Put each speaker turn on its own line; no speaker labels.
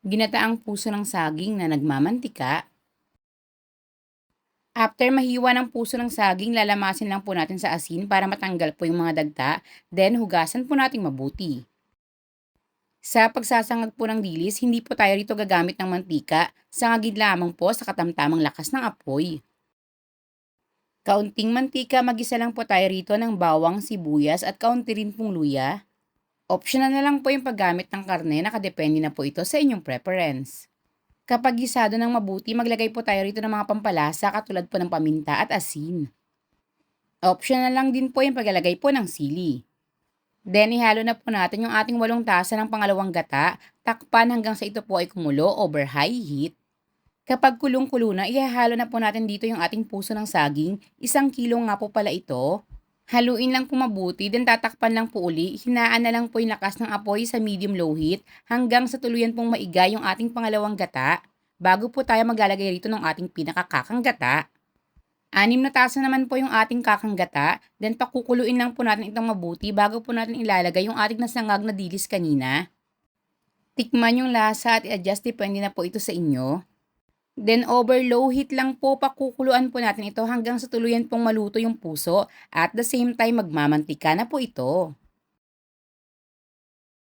Ginataang puso ng saging na nagmamantika. After mahiwa ng puso ng saging, lalamasin lang po natin sa asin para matanggal po yung mga dagta. Then, hugasan po natin mabuti. Sa pagsasangag po ng dilis, hindi po tayo rito gagamit ng mantika. Sangagin lamang po sa katamtamang lakas ng apoy. Kaunting mantika, magisa lang po tayo rito ng bawang, sibuyas at kaunti rin pong luya. Optional na lang po yung paggamit ng karne, nakadepende na po ito sa inyong preference. Kapag gisado ng mabuti, maglagay po tayo rito ng mga pampalasa katulad po ng paminta at asin. Optional lang din po yung paglalagay po ng sili. Then, ihalo na po natin yung ating 8 tasa ng pangalawang gata, takpan hanggang sa ito po ay kumulo over high heat. Kapag kulong-kulo na, ihahalo na po natin dito yung ating puso ng saging, 1 kilo nga po pala ito. Haluin lang po mabuti, then tatakpan lang po uli, hinaan na lang po yung lakas ng apoy sa medium-low heat hanggang sa tuluyan pong maigay yung ating pangalawang gata, bago po tayo maglalagay rito ng ating pinakakakang gata. 6 na tasa naman po yung ating kakang gata, then pakukuluin lang po natin itong mabuti bago po natin ilalagay yung ating nasangag na dilis kanina. Tikman yung lasa at i-adjust, depende na po ito sa inyo. Then over low heat lang po, pakukuluan po natin ito hanggang sa tuluyan pong maluto yung puso at the same time magmamantika na po ito.